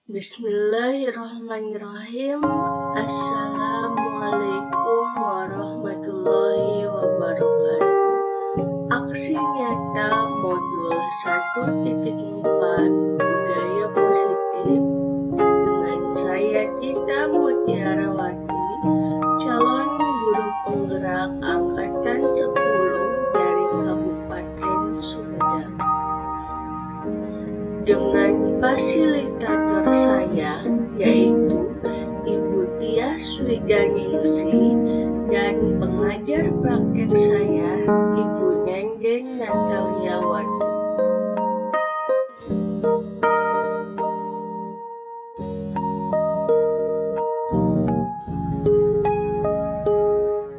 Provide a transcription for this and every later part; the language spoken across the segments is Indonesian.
Bismillahirrahmanirrahim. Assalamualaikum warahmatullahi wabarakatuh. Aksi nyata modul 1.4 budaya positif dengan saya Tita Mutiarawati, calon guru penggerak angkatan 10 dari Kabupaten Sumedang. Dengan fasilitator saya, yaitu Ibu Tias Wiganingsi, dan pengajar praktek saya, Ibu Nenden Nataliawati.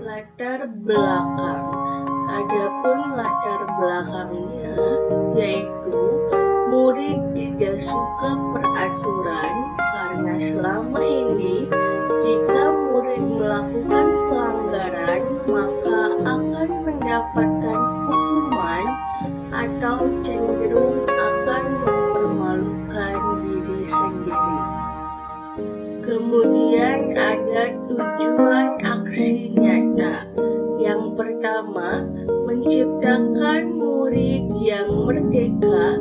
Latar belakang. Adapun latar belakangnya yaitu murid tidak suka peraturan karena selama ini jika murid melakukan pelanggaran maka akan mendapatkan hukuman atau cenderung akan mempermalukan diri sendiri. Kemudian ada tujuan aksi nyata. Yang pertama, menciptakan murid yang merdeka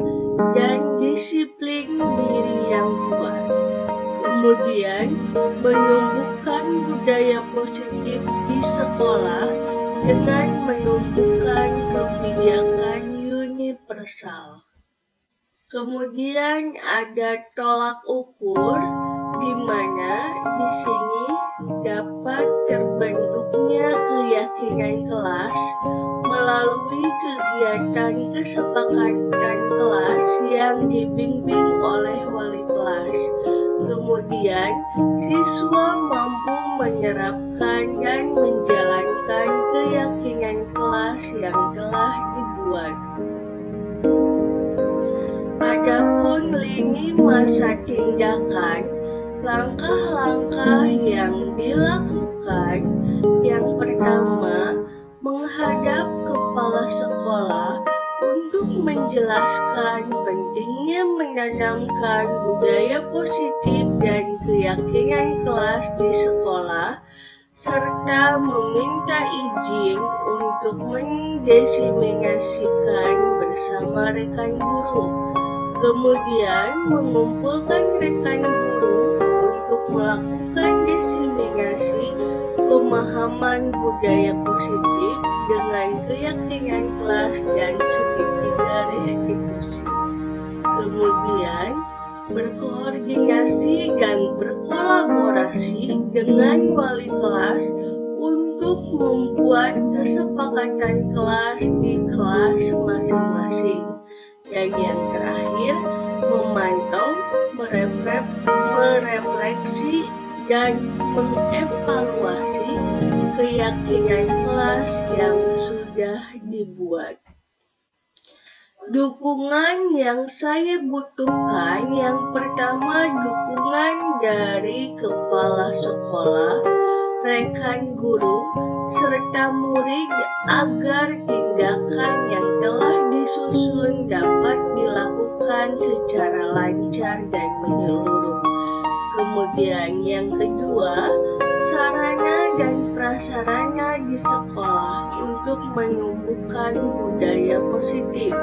dan disiplin diri yang kuat. Kemudian, menumbuhkan budaya positif di sekolah dengan menumbuhkan kebijakan universal. Kemudian ada tolak ukur, di mana di sini dapat terbentuknya keyakinan kelas melalui kegiatan kesepakatan kelas yang dibimbing oleh wali kelas. Kemudian, siswa mampu menerapkan dan menjalankan keyakinan kelas yang telah dibuat. Adapun lini masa tindakan, langkah-langkah yang dilakukan, yang pertama, menghadap kepala sekolah untuk menjelaskan pentingnya menanamkan budaya positif dan keyakinan kelas di sekolah, serta meminta izin untuk mendiseminasikan bersama rekan guru. Kemudian mengumpulkan rekan guru untuk melakukan diseminasi pemahaman budaya positif dengan keyakinan kelas dan segitiga restitusi. Kemudian berkoordinasi dan berkolaborasi dengan wali kelas untuk membuat kesepakatan kelas di kelas masing-masing. Dan yang terakhir, memantau, merefleksi, dan mengevaluasi keyakinan kelas yang sudah dibuat. Dukungan yang saya butuhkan, yang pertama dukungan dari kepala sekolah, rekan guru, serta murid agar tindakan yang telah disusun dapat dilakukan secara lancar dan menyeluruh. Kemudian yang kedua, sarana dan prasarana di sekolah untuk menumbuhkan budaya positif.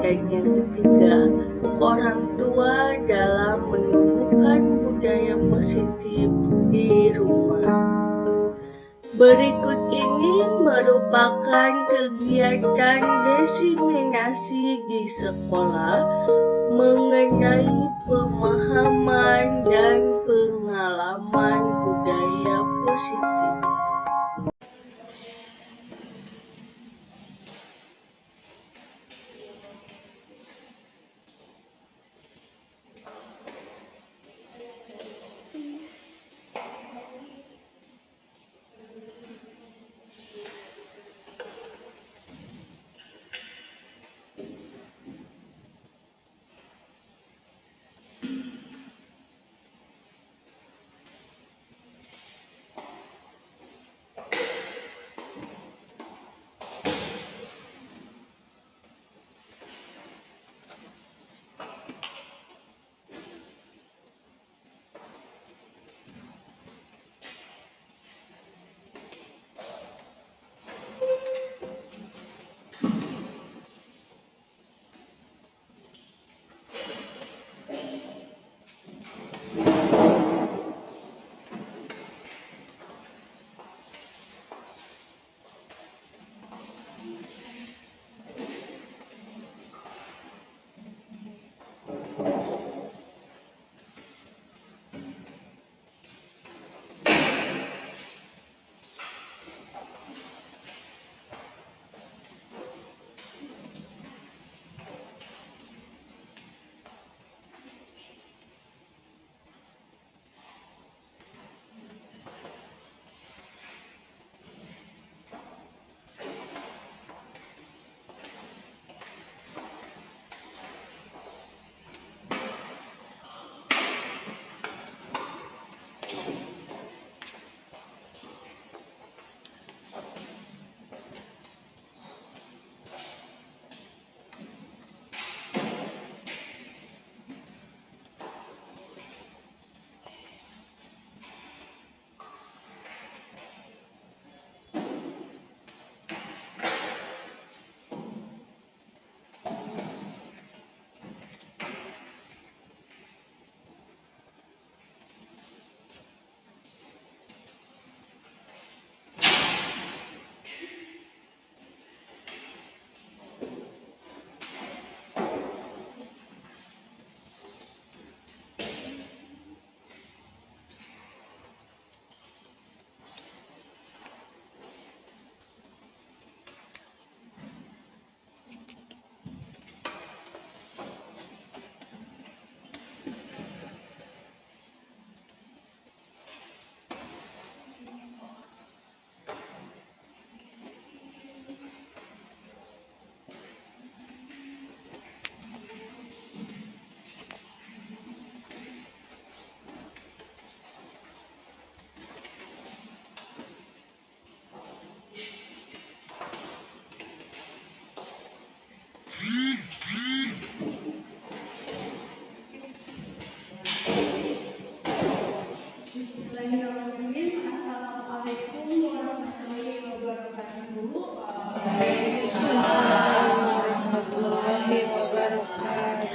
Dan yang ketiga, orang tua dalam menumbuhkan budaya positif di rumah. Berikut ini merupakan kegiatan diseminasi di sekolah mengenai pemahaman dan pengalaman budaya positif.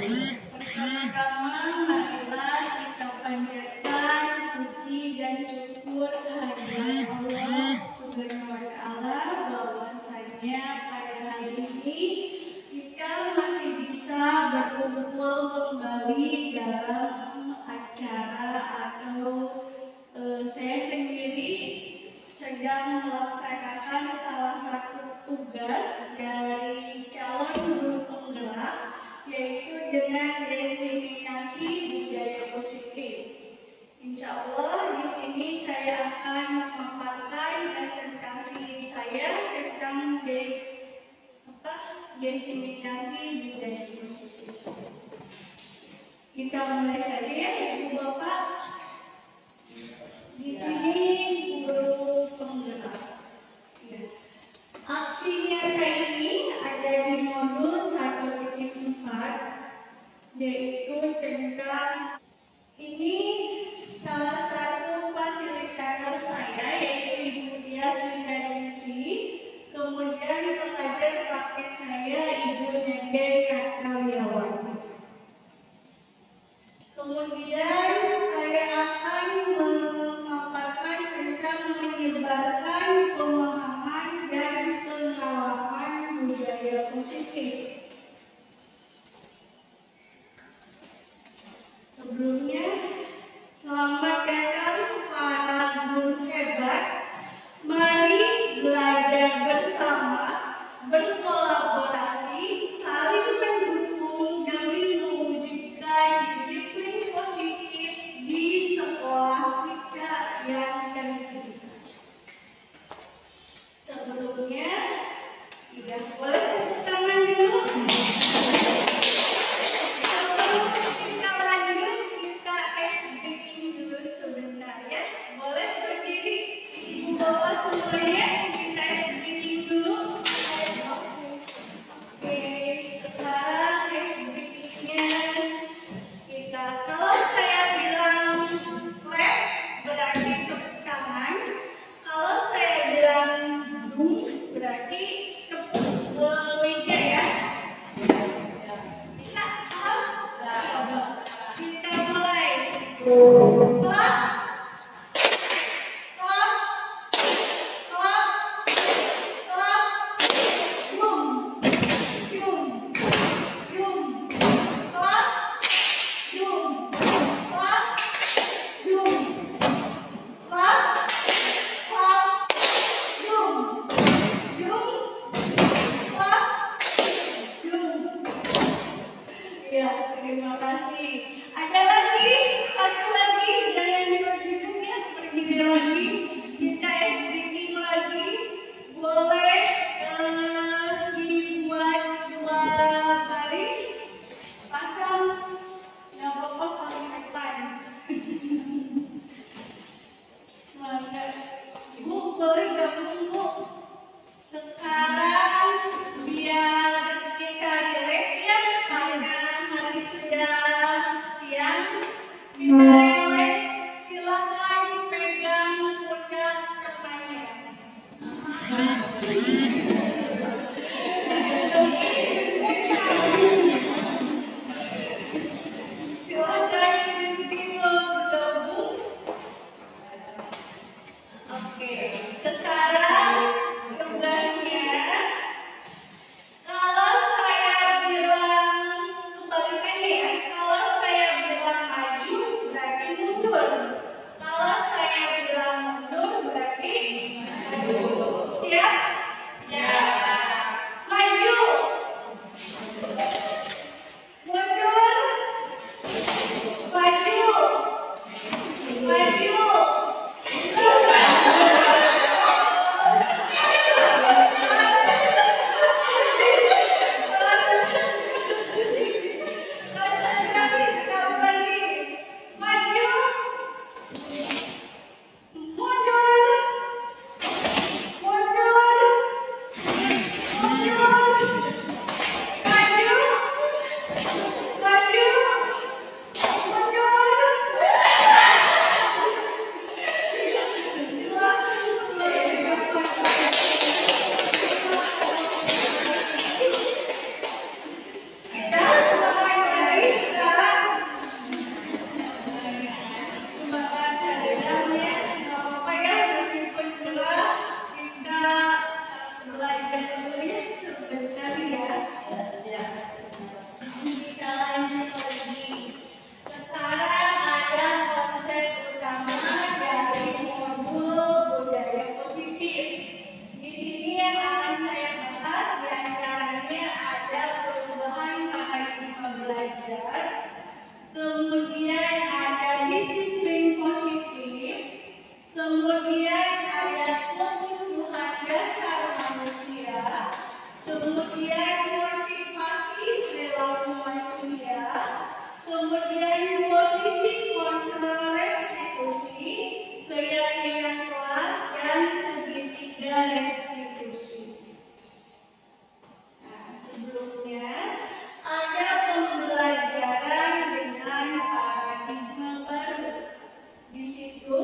Pertama-tama, marilah kita panjatkan puji dan syukur kehadirat Allah Subhanahu wa Ta'ala bahwasanya pada hari ini kita masih bisa berkumpul kembali dalam acara atau saya sendiri sedang melaksanakan salah satu tugas dari calon guru penggerak, yaitu dengan diseminasi budaya positif. Insya Allah di sini saya akan memaparkan presentasi saya tentang diseminasi budaya positif. Kita mulai saja ya, Ibu Bapak. Di sini guru penggerak. Ya. Aksi nyata ini ada di modul 1.4, yaitu tentang ini salah satu fasilitator saya, yaitu Ibu Tia Sundaryasi. Kemudian pengajar praktek saya Ibu Nende Nataliawati. Kemudian saya akan memaparkan tentang menyebarkan pemahaman dan pengalaman budaya positif. Sebelumnya, selamat datang para guru hebat. Mari belajar bersama, berkolaborasi, saling mendukung demi mewujudkan disiplin positif di sekolah kita yang tercinta. Sebelumnya, tidak boleh tepuk tangan dulu. Sebelum kita lanjut, kita SBI dulu sebentar ya. Boleh berdiri, Ibu Bapak semuanya, kita SBI dulu. Oke, sekarang SBI-nya kita, kalau saya bilang clap berarti tepuk tangan, kalau saya bilang dung berarti tepuk ke meja ya. Bisa? Paham? Kita mulai. Clap. Ya, terima kasih. Ada lagi, satu lagi, jangan dilanjutkan ya, pergi lagi. Kita SBI lagi, boleh dibuat dua baris, pasang, nggak apa-apa paling depan. Maka, Ibu boleh gabung Bu. Sekarang biar kita relate ya, karena hari sudah siang. Kita relate, silakan pegang pundak temannya. Silakan Bimo bergabung. Oke, sekarang tugasnya, kalau saya bilang kebalikannya ya, kalau saya bilang maju berarti mundur, kalau saya bilang mundur berarti maju. Siap? Siap. Maju. Mundur. Maju. Maju. Maju. belajar. Kemudian ada disiplin positif. Kemudian ada kebutuhan dasar manusia. Kemudian motivasi perilaku manusia. Kemudian posisi kontrol restitusi, keyakinan kelas, dan segitiga restitusi. Nah, sebelumnya ada pembelajaran dengan paradigma baru. Di situ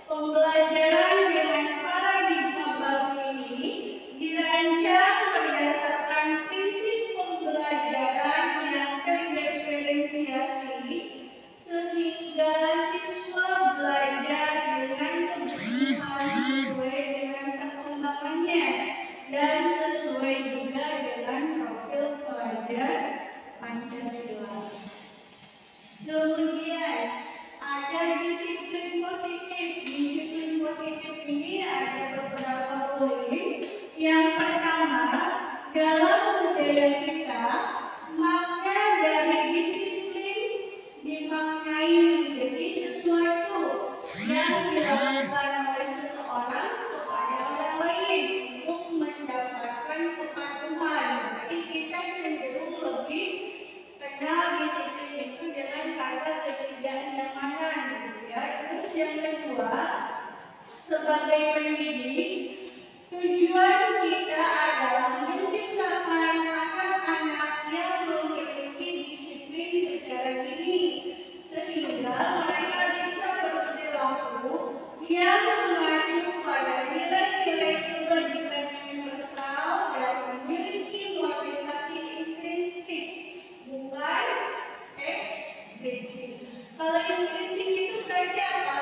pembelajaran dengan paradigma baru ini dirancang berdasarkan prinsip pembelajaran yang terdiferensiasi sehingga siswa belajar dengan kebutuhan sesuai dengan perkembangannya dan sesuai juga dengan profil pelajar Pancasila. Kemudian ada disiplin positif. Disiplin positif ini ada beberapa poin. Yang pertama, dalam budaya kita, maka dari disiplin dimaknai menjadi sesuatu yang dilakukan oleh seseorang kepada orang lain untuk mendapatkan kepatuhan. Jadi kita cenderung lebih kenal disiplin itu dengan kata ketidaknyamanan, gitu ya. Terus yang kedua, sebagai pendidik, tujuan kita adalah menciptakan anak-anak yang memiliki disiplin secara dini, sehingga mereka bisa berperilaku yang mengacu pada nilai-nilai kebajikan universal dan memiliki motivasi intrinsik, bukan ekstrinsik. Kalau intrinsik itu saja apa?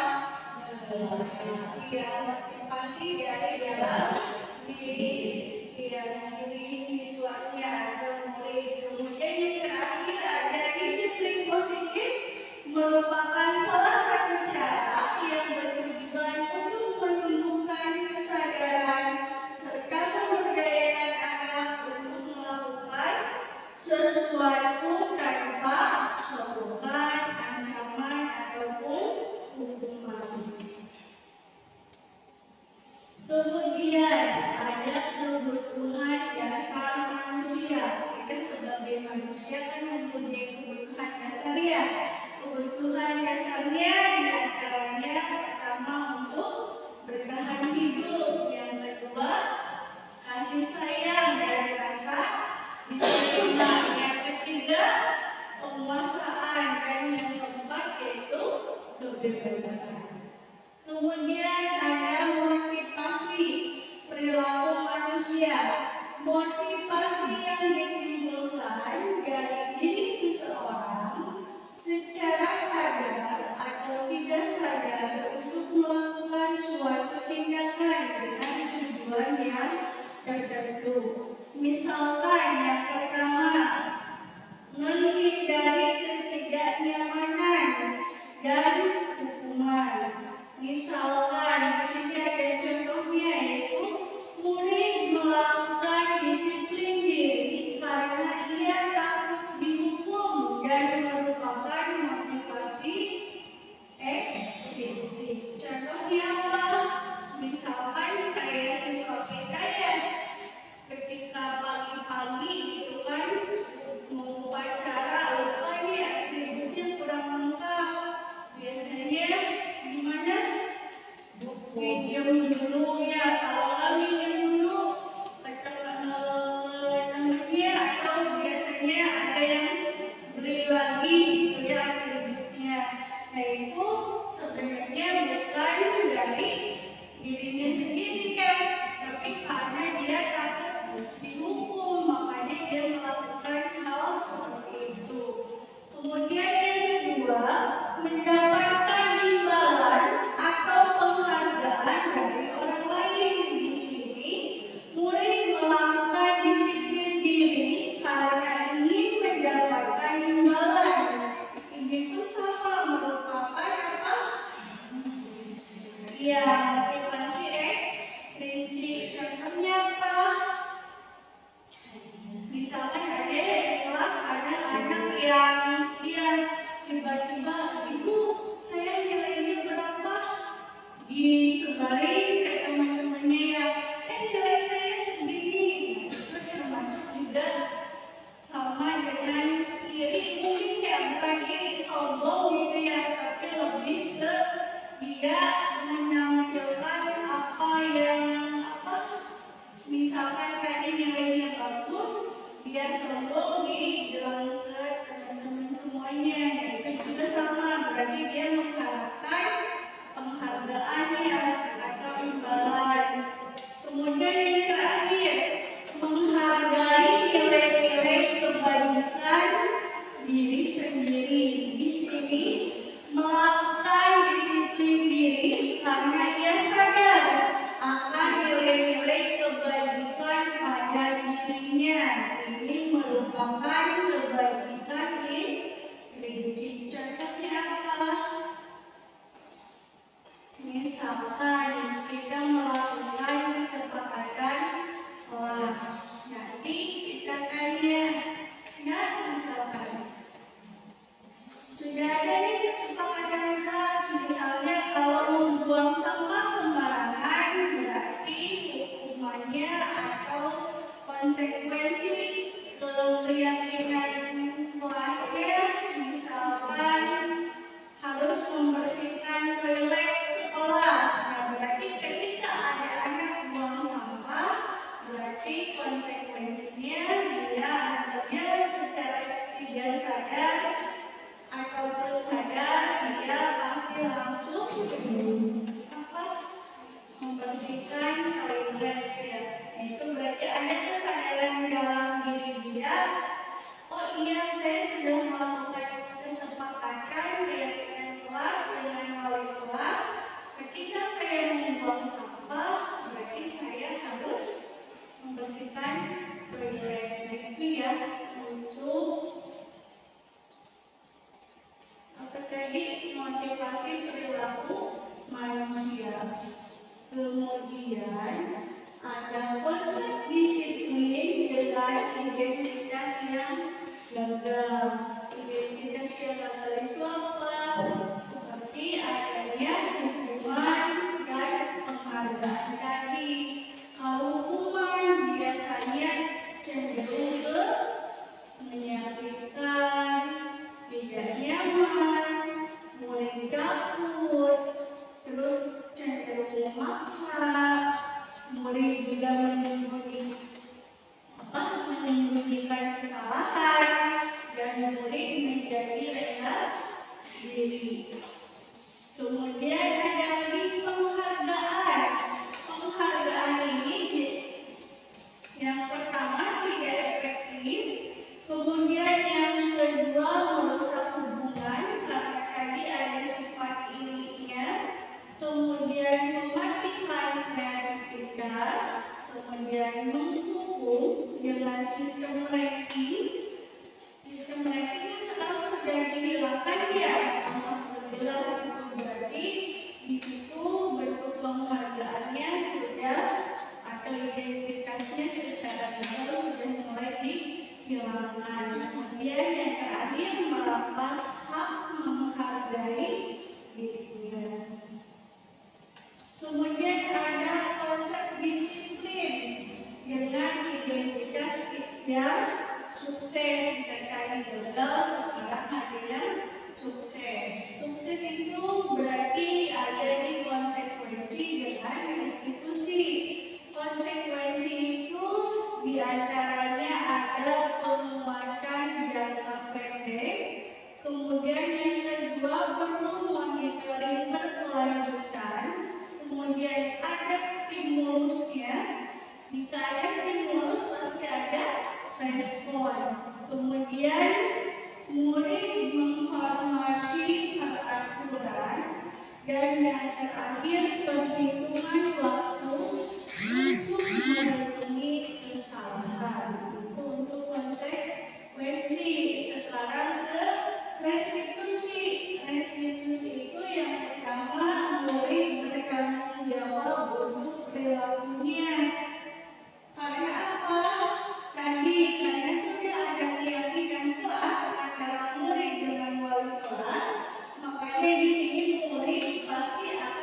Ya, motivasi dari dalam diri siswanya atau murid. Kemudian yang terakhir ada disiplin positif, merupakan salah satu cara yang bertujuan untuk menumbuhkan kesadaran serta memberdayakan anak untuk melakukan sesuatu tanpa sokongan, ancaman, ataupun hukuman. Kemudian ada kebutuhan dasar manusia. Kita sebagai manusia kan mempunyai kebutuhan dasar ya. Kebutuhan dasarnya diantaranya pertama untuk bertahan hidup, yang kedua kasih sayang dan rasa diterima, yang ketiga penguasaan, dan yang keempat yaitu kebebasan. Kemudian ada motivasi perilaku manusia. Motivasi yang ditimbulkan dari diri seseorang secara sadar atau tidak sadar untuk melakukan suatu tindakan dengan tujuan yang tertentu. Misalkan yang pertama, menghindari ketidaknyamanan dan hukuman. Misalkan di sini ada contohnya, yaitu murid melakukan disiplin diri karena ia takut dihukum dan merupakan motivasi ekstrinsik. Contohnya apa? Misalkan kayak siswa kita ya, ketika pagi-pagi itu kan mau upacara lupa nih atributnya kurang lengkap. Biasanya gimana? Pinjam dulu ya, kalau pinjam dulu namanya, atau biasanya ada yang beli lagi gitu ya atributnya. Nah itu sebenarnya bukan dari dirinya sendiri kan, tapi karena dia takut dihukum, makanya dia melakukan hal seperti itu. Kemudian yang kedua, mendapatkan imbalan atau penghargaan dari orang lain. Di sini murid melakukan disiplin diri karena ingin mendapatkan imbalan. Ini pun sama, merupakan apa? Ya, motivasi ekstrinsik. Contohnya apa? Misalkan ada di kelas ada anak yang sombong gitu ya, tapi lebih ke dia menampilkan apa yang misalkan tadi nilainya bagus, dia sombong bilang ke teman-teman semuanya, itu juga sama, berarti dia mengharapkan penghargaannya atau imbalan. Kemudian yang terakhir, menghargai nilai-nilai kebaikan diri sendiri. Di sini melakukan disiplin diri karena ia sadar akan nilai-nilai kebaikan pada dirinya. Ini merupakan kebaikan di prinsip. Contohnya apa? Misalkan kita melakukan kesepakatan kelas, nanti kita tanya, nah misalkan sudah ada nih kesepakatan kelas, misalnya kalau membuang sampah sembarangan, berarti hukumannya atau konsekuensi keyakinan kelasnya, misalkan harus membersihkan toilet sekolah. Nah, berarti ketika ada anak buang sampah, berarti konsekuensinya dia artinya secara tidak sadar ataupun sadar dia pasti langsung membersihkan toilet ya. Itu berarti ada kesadaran dalam diri dia. Oh iya, saya sudah melakukan kesepakatan keyakinan kelas dengan wali kelas. Ketika saya membuang sampah, berarti saya harus membersihkan toilet. Itu ya untuk apa tadi, motivasi perilaku manusia. Kemudian ada konsep disiplin dengan identitas yang gagal. Identitas yang gagal itu apa? Seperti adanya hukuman dan penghargaan tadi. Kalau hukuman biasanya cenderung ke menyakitkan, tidak nyaman, mulai takut, terus cenderung memaksa, mulai juga menyembunyikan kesalahan, dan mulai menjadi rendah diri. Kemudian ada lagi penghargaan. Penghargaan ini yang pertama tidak efektif, kemudian yang kedua merusak hubungan karena tadi ada sifat irinya, kemudian mematikan kreativitas, kemudian menghukum dengan sistem ranking. Sistem ranking kan sekarang sudah dihilangkan ya, alhamdulillah. Itu berarti di situ bentuk penghargaannya sudah atau identitasnya secara natural sudah mulai dihilangkan. Kemudian yang terakhir merampas hak menghargai dirinya. Kemudian ada konsep disiplin dengan identitas yang sukses. Tadi gagal, sekarang ada yang sukses. Sukses itu berarti ada di konsekuensi dengan restitusi. Konsekuensi itu diantaranya ada penguatan jangka pendek, kemudian yang kedua perlu monitoring berkelanjutan, kemudian ada stimulusnya. Jika ada stimulus pasti ada respon, kemudian murid menghormati peraturan, dan yang terakhir perhitungan waktu untuk memenuhi kesalahan. Itu untuk konsekuensi. Sekarang ke restitusi. Restitusi itu yang pertama murid bertanggung jawab untuk perilakunya. Karena apa? Tadi karena sudah ada keyakinan kelas antara murid dengan wali kelas, makanya di sini murid pasti akan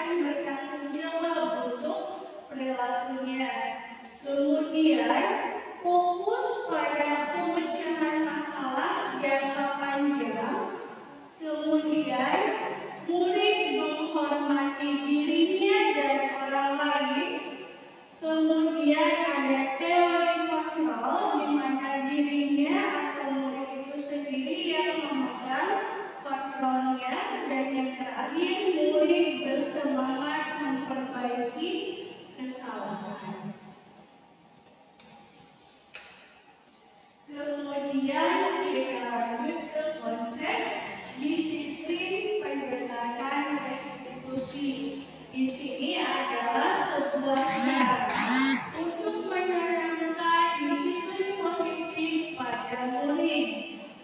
kita lanjut ke konsep disiplin pendekatan restitusi. Di sini adalah sebuah cara untuk menanamkan disiplin positif pada murid,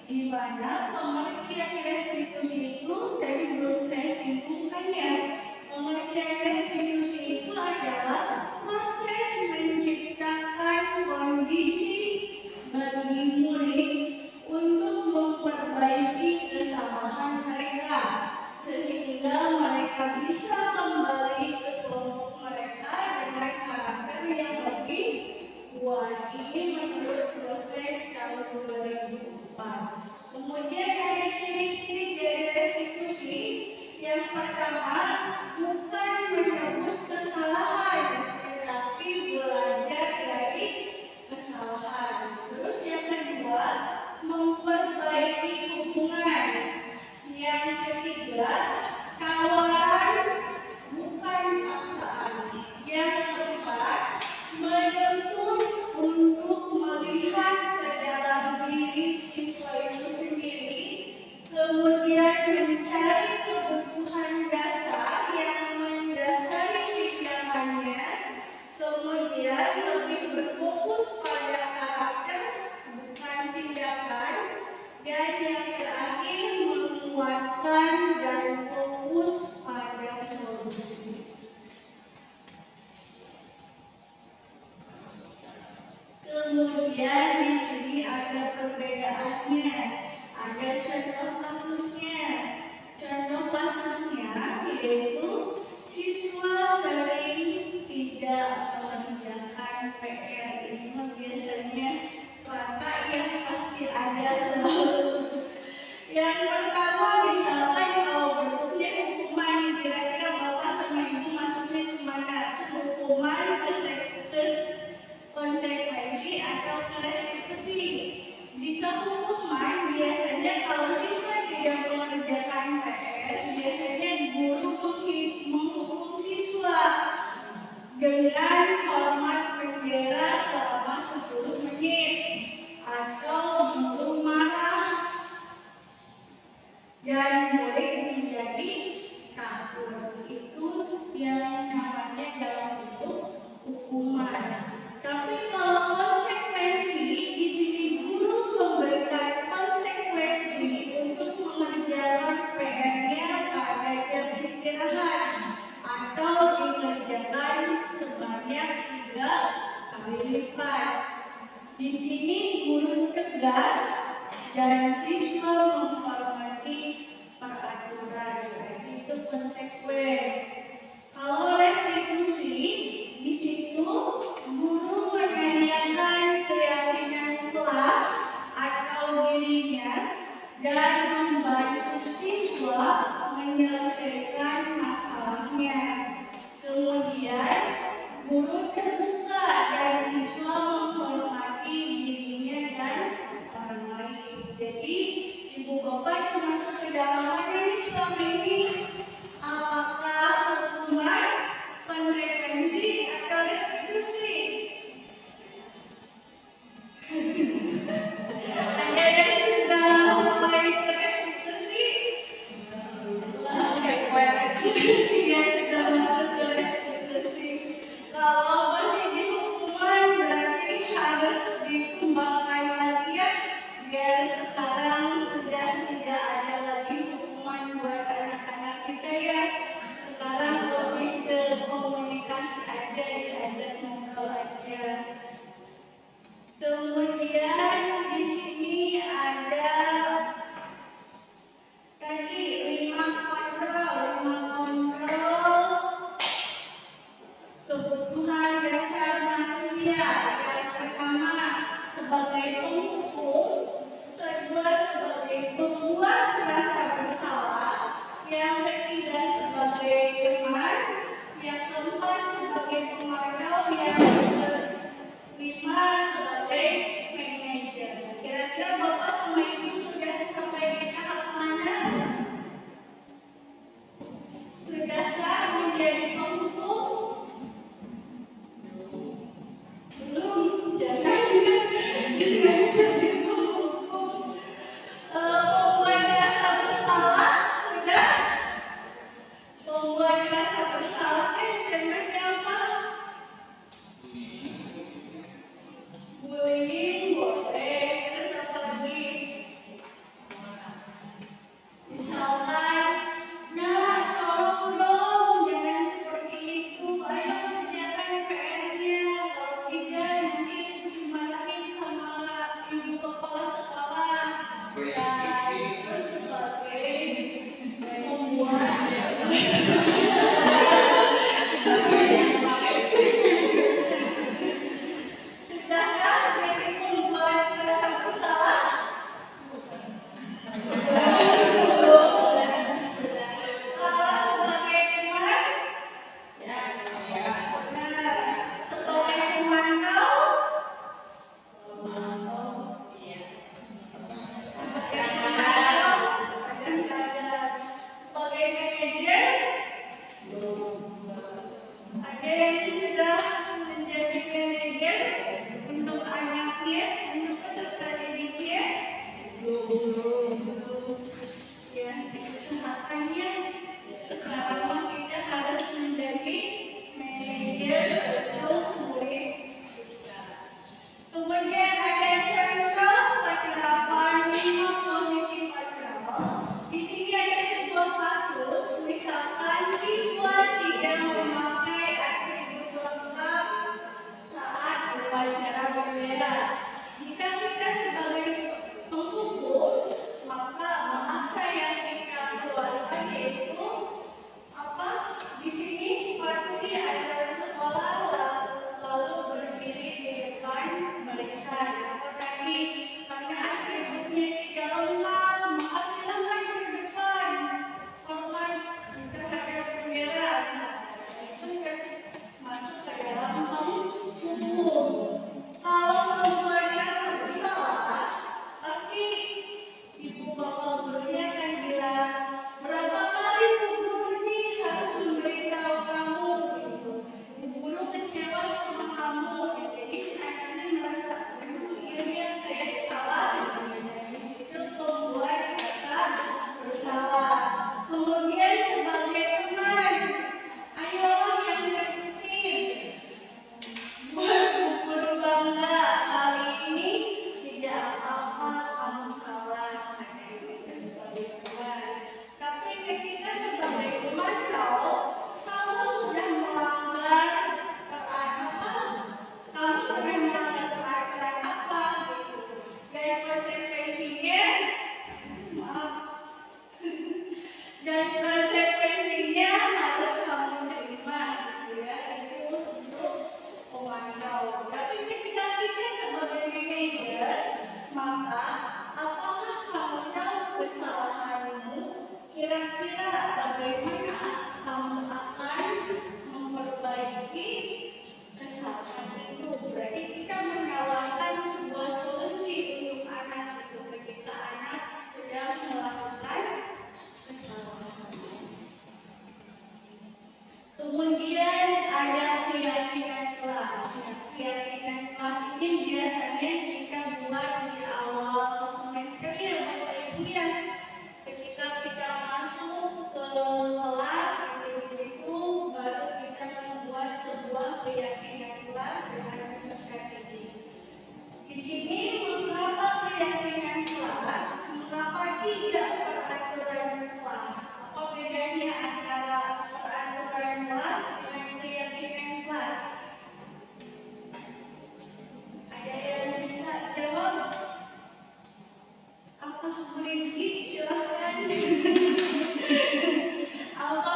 di mana pengertian restitusi itu dari belum saya singgung ya. Pengertian restitusi itu adalah proses menciptakan kondisi bagi murid untuk memperbaiki kesalahan mereka, sehingga mereka bisa kembali ke kelompok mereka dengan karakter yang lebih kuat. Ini menurut dosen tahun 2004. Kemudian ada ciri-ciri dari restitusi. Yang pertama, bukan menebus kesalahan, tetapi belajar dari kesalahan. Terus yang kedua, memperbaiki hubungan. Yang ketiga, tawaran bukan paksaan. Yang keempat, menuntut untuk melihat ke dalam diri siswa itu sendiri, kemudian mencari kebutuhan dasar yang mendasari tindakannya, kemudian lebih berfokus pada karakter bukan tindakan, dan yang terakhir menguatkan dan fokus pada solusi. Kemudian di sini ada perbedaannya, ada contoh kasusnya. Contoh kasusnya yaitu siswa sering tidak mengerjakan PR. Ini biasanya Selata yang pasti ada selalu. Yang pertama, misalkan kalau bentuknya hukuman, kira-kira Bapak sama Ibu maksudnya kemana? Hukuman ke konsekuensi atau ke restitusi? Jika hukuman, biasanya kalau siswa tidak mengerjakan PR, biasanya guru menghukum siswa dengan hormat penjara selama 10 menit atau guru marah dan murid menjadi takut. Itu yang namanya dalam bentuk hukuman. Tapi kalau konsekuensi, di sini guru memberikan konsekuensi untuk mengerjakan PR-nya pada jam istirahat atau dikerjakan sebanyak 3 kali lipat. Di sini guru tegas dan siswa menghormati peraturan. Itu konsekuen. Kalau restitusi, di situ guru menanyakan keyakinan kelas atau dirinya dan membantu siswa menyelesaikan masalahnya. Kemudian guru terbuka dan siswa menghormati dirinya dan orang lain. Jadi Ibu Bapak termasuk ke dalam mana nih selama ini? Apakah hukuman, konsekuensi, atau restitusi? Ada yang sudah mulai ke restitusi? Konsekuensi. Ya, sudah masuk ke restitusi. Kalau masih di hukuman, berarti harus dikembangkan lagi ya, biar sekarang sudah tidak ada lagi hukuman buat anak-anak itu sebagai membuat sedangkan jadi membuat kesalahan kalau sebagai teman, sebagai pemantau, sebagai manajer, ada yang sudah menjadi manajer untuk anaknya, untuk peserta didiknya, ya usahakannya sekarang kita harus menjadi manajer untuk murid kita. Kemudian ada contoh penerapan 5 posisi kontrol. Di sini ada sebuah kasus, misalkan siswa tidak memakai atribut lengkap saat upacara bendera. Jika kita sebagai penghukum, maka bahasa yang kita keluarkan yaitu apa? Di sini patuhi adalah sekolah lalu berdiri di depan barisan. Atau tadi karena atributnya tidak lengkap, maka silakan ke depan. Hormat terhadap bendera. Itu kan masuk ke dalam hukum. Kalau membuatnya bersalah, pasti ibu bapak gurunya akan bilang, berapa kali bu guru ini harus memberitahu kamu gitu. Bu guru kecewa sama kamu, jadi anaknya merasa, aduh iya saya salah. Itu membuat mereka bersalah. Kemudian sebagai teman, ayolah yang tertib. Buat bu guru bangga, kali ini tidak apa-apa kamu salah. Sebagai teman. Tapi ketika sebagai pemantau, kamu sudah melanggar peraturan, kamu sudah melanggar peraturan apa gitu. Dan konsekuensinya, maaf, dan konsekuensinya harus kamu terima, gitu ya. Itu untuk pemantau. Tapi ketika kita sebagai manajer, maka apakah kamu tahu kesalahanmu? Kira-kira bagaimana kamu akan memperbaiki kesalahan itu? Berarti kita menawarkan sebuah solusi untuk anak itu ketika anak sedang melakukan kesalahan. Kemudian ada keyakinan kelas. Keyakinan kelas ini biasanya kita buat di awal semester ya Bapak Ibu ya. Ketika kita masuk ke kelas, di situ baru kita membuat sebuah keyakinan kelas dengan peserta didik. Di sini mengapa keyakinan kelas? Mengapa tidak peraturan kelas? Apa bedanya antara peraturan kelas dengan keyakinan kelas? Ada yang bisa jawab? Apa Rizky? Silahkan. Apa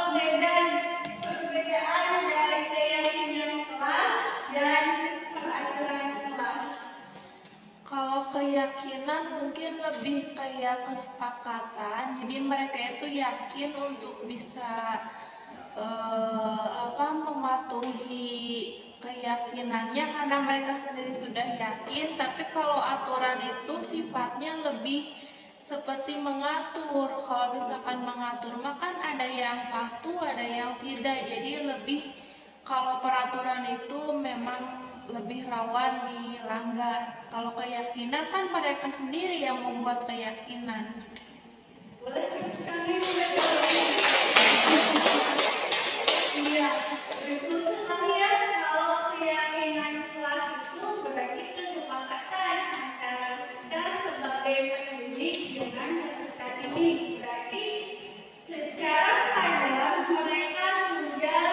perbedaan dari keyakinan kelas dan peraturan kelas? Kalau keyakinan mungkin lebih kayak kesepakatan, jadi mereka itu yakin untuk bisa mematuhi keyakinannya karena mereka sendiri sudah yakin. Tapi kalau aturan itu sifatnya lebih seperti mengatur. Kalau misalkan mengatur mah kan ada yang patuh, ada yang tidak. Jadi lebih kalau peraturan itu memang lebih rawan dilanggar. Kalau keyakinan kan mereka sendiri yang membuat keyakinan. Iya, betul sekali ya. Kalau keyakinan kelas itu berarti kesepakatan antara kita sebagai pendidik dengan peserta didik. Berarti secara sadar mereka sudah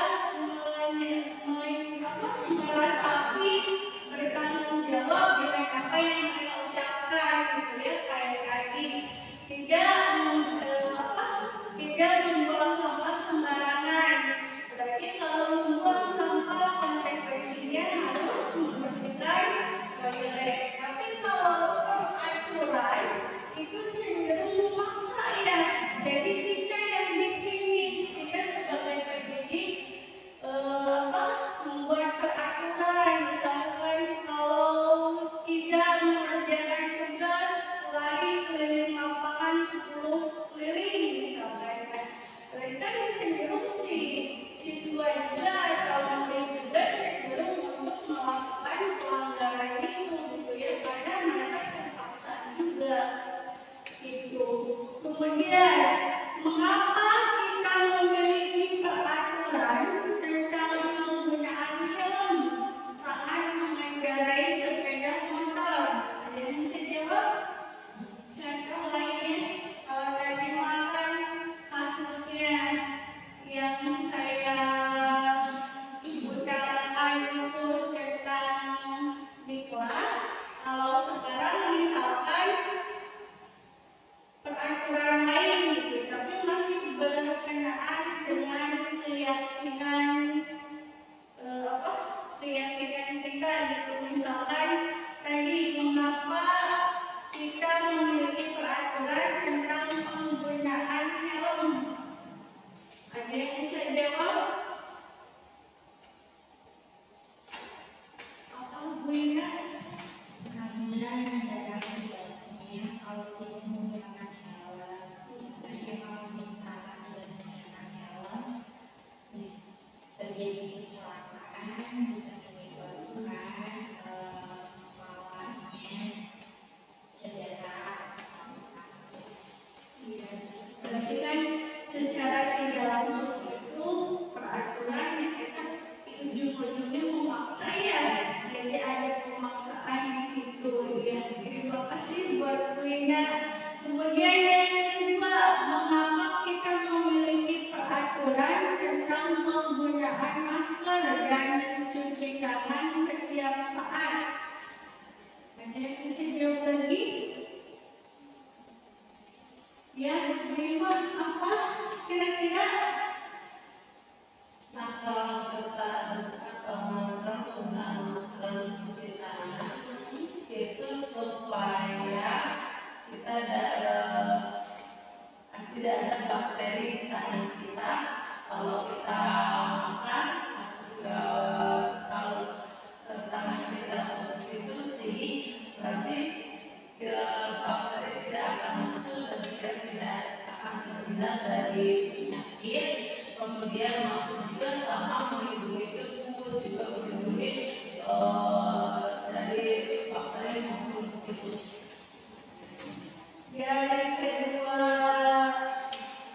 merasapi bertanggung jawab dengan apa yang mereka ucapkan gitu ya. Kayak tadi situ. Kemudian, mengapa kita memiliki peraturan tentang penggunaan helm saat mengendarai sepeda motor? Ada yang bisa jawab? Contoh lainnya, kalau tadi makan kasusnya yang saya utarakan itu tentang di kelas. Kalau sekarang misalkan peraturan lain gitu, tapi masih berkenaan dengan keyakinan keyakinan kita gitu. Misalkan tadi, mengapa kita memiliki peraturan tentang penggunaan helm? Ada yang bisa jawab? Apa Bu Ina? Karena ada akibatnya kalau tidak menggunakan helm. Jadi kalau misalkan tidak menggunakan helm, terjadi kecelakaan, bisa menyebabkan lawannya cedera. Iya, berarti kan secara tidak langsung itu peraturan yang kita ujung-ujungnya memaksa ya. Jadi ada pemaksaan di situ ya. Terima kasih buat Bu Ina. Kemudian yang kedua, mengapa kita memiliki peraturan tentang penggunaan masker dan mencuci tangan setiap saat? Ada yang bisa jawab lagi? Ya, Bima, apa kira-kira? Nah, kalau kita menggunakan masker cuci tangan itu supaya kita tidak ada bakteri di tangan kita. Kalau kita makan, kalau tangan kita posisi bersih, berarti bakteri tidak akan masuk dan kita tidak akan terhindar dari penyakit. Kemudian masuk juga sama melindungi debu, juga melindungi dari bakteri maupun virus. Dari kedua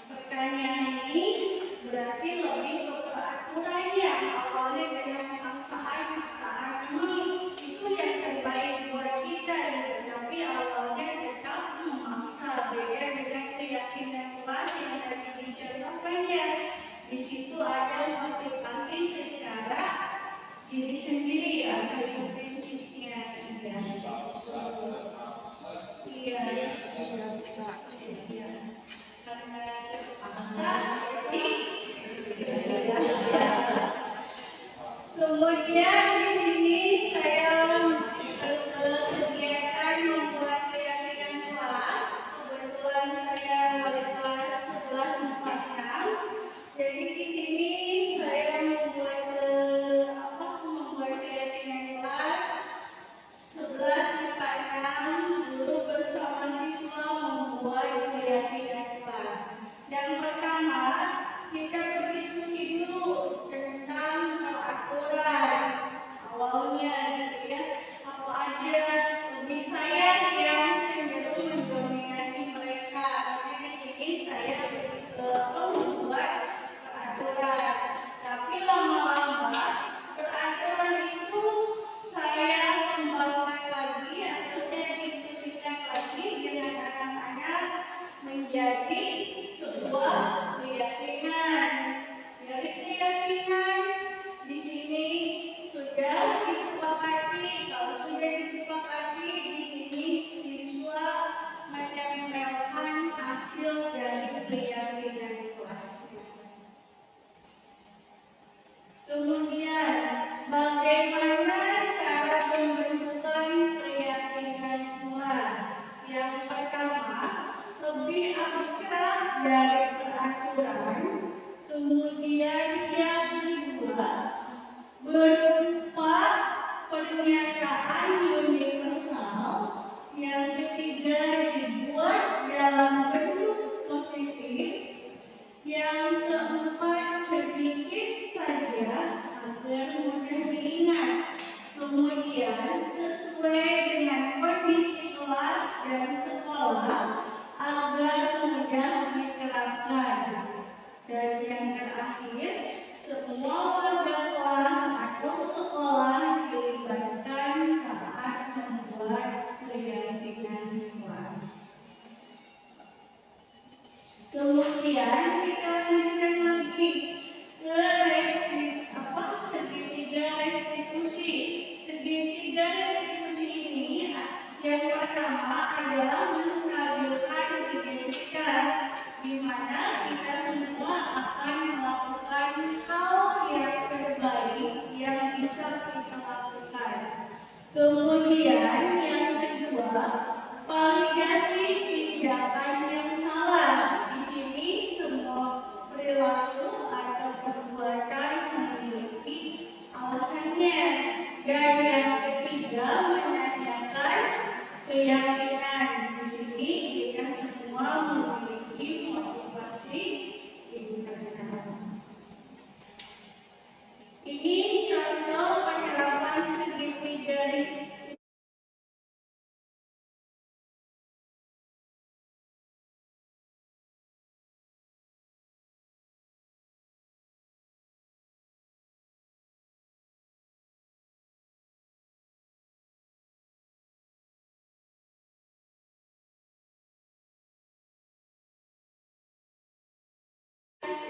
pertanyaan ini berarti lebih ke peraturan yang awalnya dengan paksaan itu yang terbaik buat kita, tetapi awalnya tetap memaksa. Beda dengan keyakinan kelas yang tadi dicontohkan ya. Di situ ada motivasi secara diri sendiri, ada prinsipnya. Iya, iya. Karena terpaksa sih. Kemudian di sini saya kegiatan membuat keyakinan kelas. Kebetulan saya wali kelas 1146. Jadi di sini saya membuat keyakinan kelas 1146, guru bersama siswa membuat keyakinan kelas. Yang pertama, kita berdiskusi dulu tentang peraturan awalnya gitu ya. Apa aja lebih saya yang cenderung mendominasi mereka. Jadi di sini saya lebih ke membuat peraturan. Tapi lama-lama peraturan itu saya kembangkan lagi atau saya diskusikan lagi dengan anak-anak menjadi sebuah keyakinan. Dari keyakinan di sini sudah disepakati. Kalau sudah disepakati, di sini siswa menempelkan hasil dari keyakinan kelasnya. Kemudian, bagaimana cara pembentukan keyakinan kelas? Yang pertama, lebih abstrak dari peraturan. Kemudian yang kedua, berupa pernyataan universal. Yang ketiga, dibuat dalam bentuk positif. Yang keempat, sedikit saja agar mudah diingat. Kemudian sesuai dengan kondisi kelas dan sekolah agar Kemudian kita lanjutkan lagi ke segitiga restitusi. Segitiga restitusi ini yang pertama adalah menstabilkan identitas, di mana kita semua akan melakukan hal yang terbaik yang bisa kita lakukan. Kemudian yang kedua, validasi tindakan yang salah. Di sini semua perilaku atau perbuatan memiliki alasannya. Dan yang ketiga, menanyakan keyakinan. Di sini kita semua memiliki motivasi internal. Ini contoh penerapan segitiga restitusi.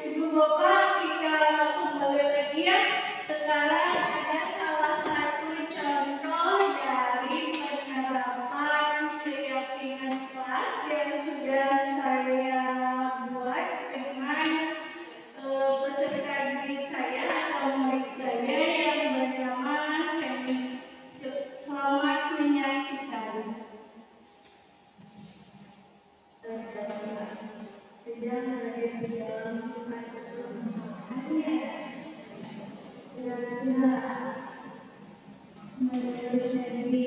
Ibu Bapak, kita kembali lagi ya. Sekarang ada salah satu contoh dari penerapan keyakinan kelas yang sudah saya buat dengan peserta didik saya atau murid saya yang bernama Semi. Selamat menyaksikan. Sedang ada di dalam hanya kira-kira menjadi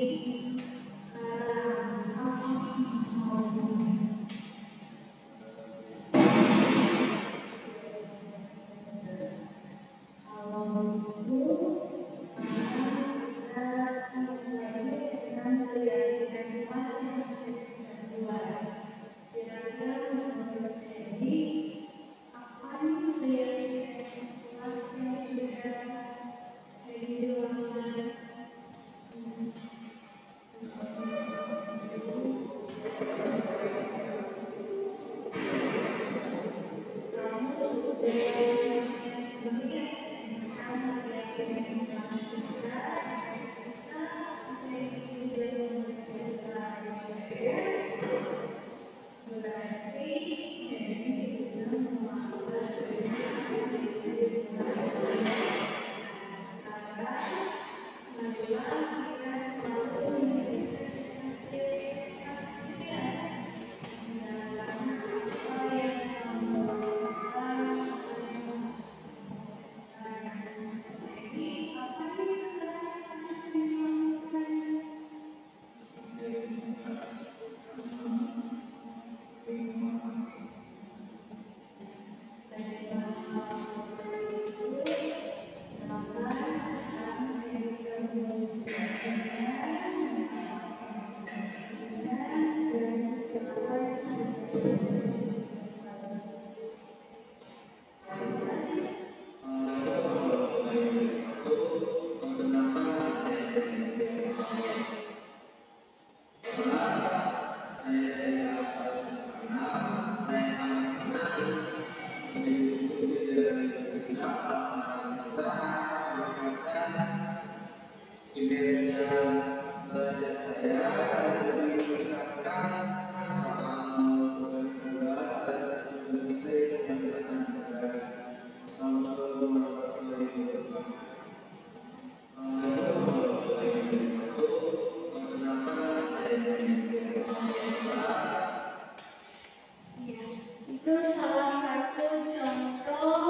itu salah satu contoh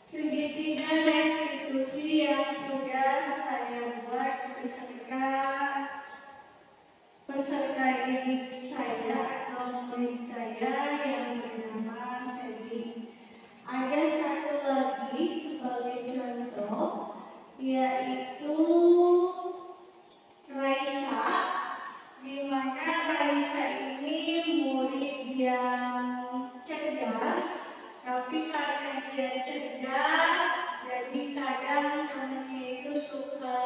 segitiga restitusi yang sudah saya buat beserta peserta didik saya atau murid saya yang bernama Sedi. Ada satu lagi sebagai contoh, yaitu Raisa, di mana Raisa ini murid yang cerdas, tapi karena dia cerdas, jadi kadang temannya itu suka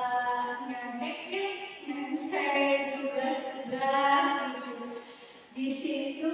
nyantek tugas-tugas gitu. Di situ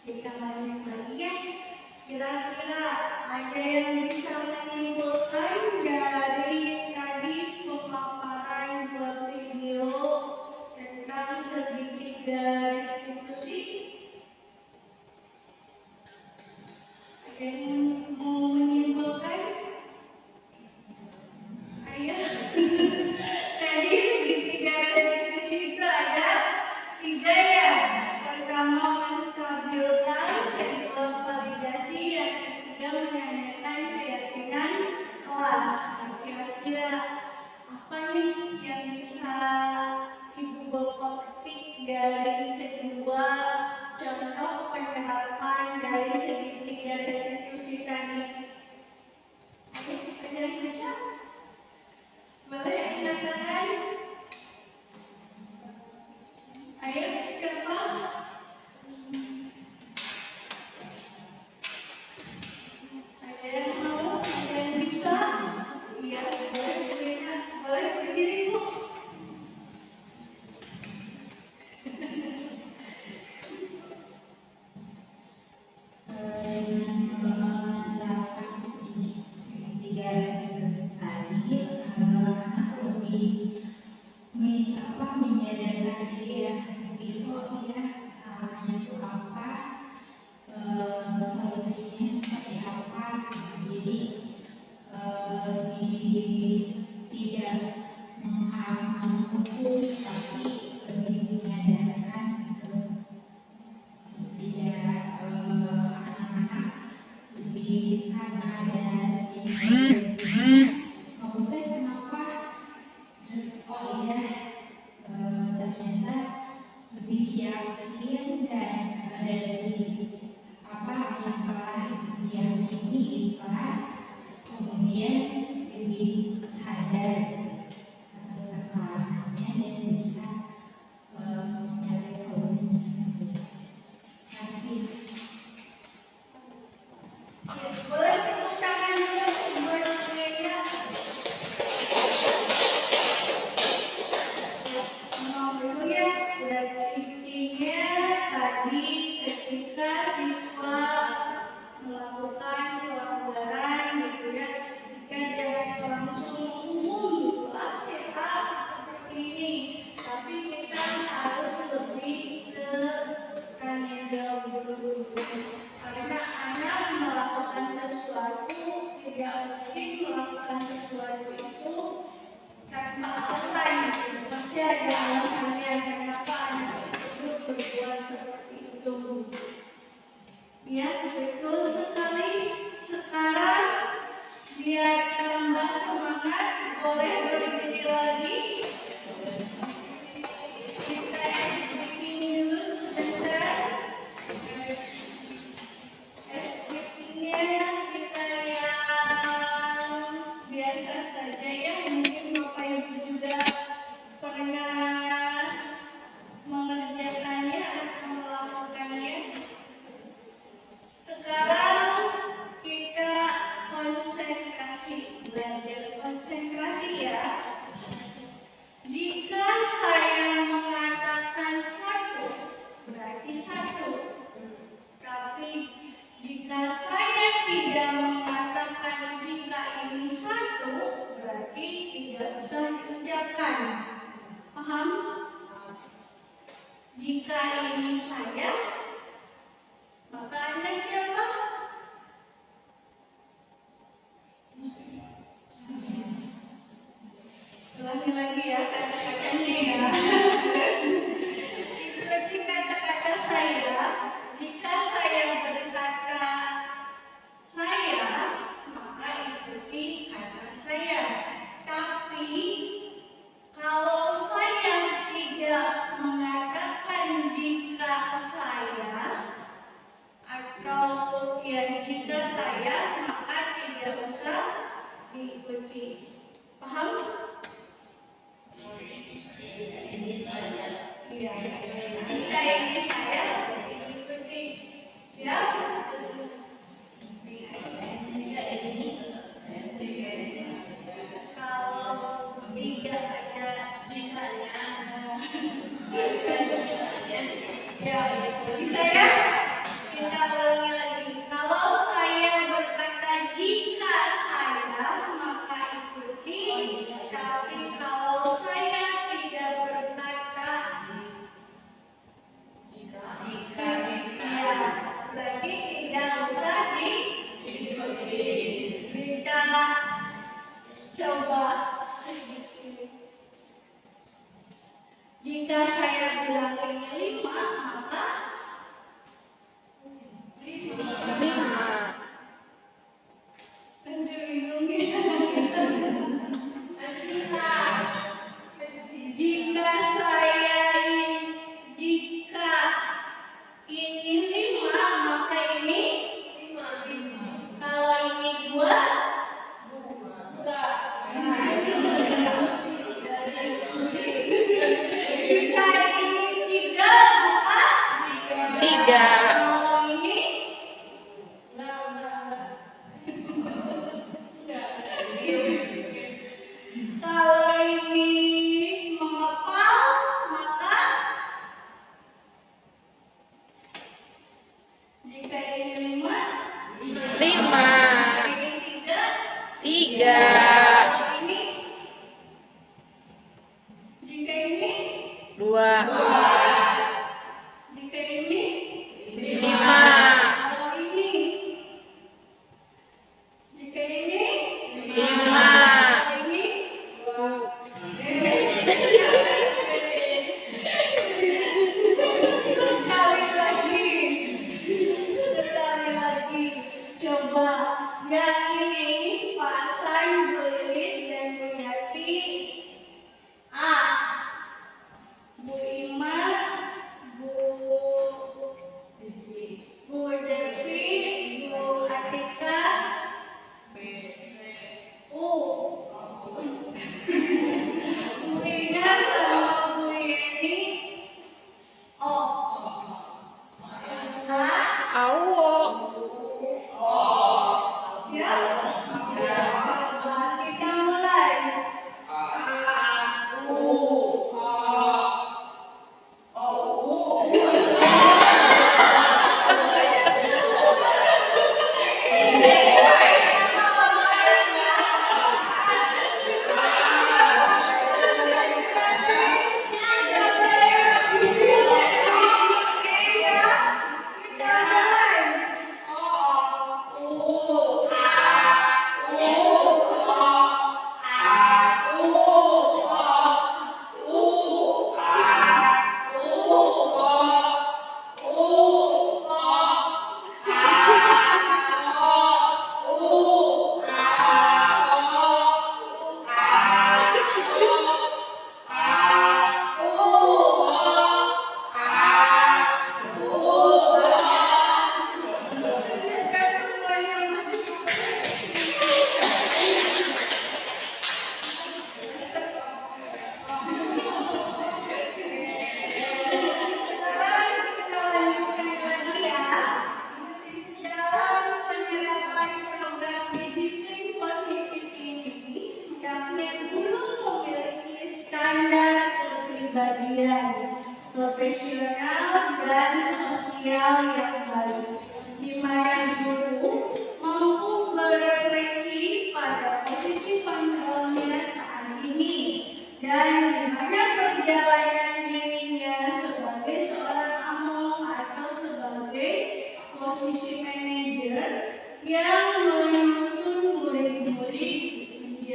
Kita lanjut lagi ya. Kira-kira ada yang bisa menyimpulkan dari tadi pemaparan tidak mungkin melakukan sesuatu itu tanpa alasan. Pasti ada alasannya kenapa anak tersebut berbuat seperti itu. Ya, betul sekali. Sekarang biar tambah semangat, boleh berdiri lagi. Kita breathing dulu sebentar. Breathingnya kita yang biasa saja ya. Mungkin Bapak Ibu juga pernah mengerjakannya atau melakukannya. Sekarang kita konsentrasi, belajar konsentrasi ya. Jika saya mengatakan satu, berarti satu. Tapi jika saya tidak mengatakan jika ini satu, berarti tidak usah diucapkan. Paham? Jika ini saya, maka Anda siapa? Ulangi lagi ya kata-katanya ya. Seperti kata-kata saya, jika saya berkata saya, maka ikuti kata saya. Tapi kalau saya tidak mengatakan jika saya, atau ya jika saya, maka tidak usah diikuti. Paham? Iya. Jika ini saya, diikuti. Ya? Kalau tidak ada jikanya, ya bisa ya? Kita ulangi lagi. Kalau saya berkata jika saya, maka ikuti. Tapi kalau saya tidak berkata ya, berarti tidak usah diikuti. Kita coba. Jika saya bilang ini 5, maka 5. bingung ya. Jika ini 5, maka ini 5. Kalau ini 2, jika ini 3, maka 3. kalau ini kalau ini mengepal, maka jika ini 5, 5. ini 3, 3. kalau ini jika ini 2. jika ini 5. kalau ini jika ini 5. kalau ini sekali lagi coba yang ini Pak Bu Lilis dan Bu Yati A, Bu Ima, Bu Devi, Bu Atika U, Bu Ina sama Bu Yeni O. A, Awo. siap? Kita mulai.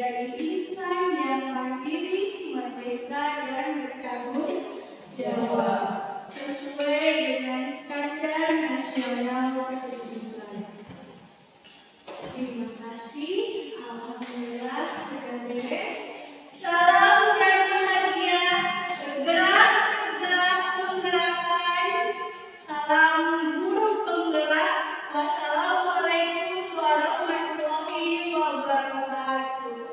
menjadi insan yang mandiri, merdeka, dan bertanggung jawab sesuai dengan standar nasional pendidikan. Terima kasih. Alhamdulillah sudah beres. Salam dan bahagia. Bergerak, bergerak, menggerakkan. Salam guru penggerak. Wassalamualaikum warahmatullahi wabarakatuh.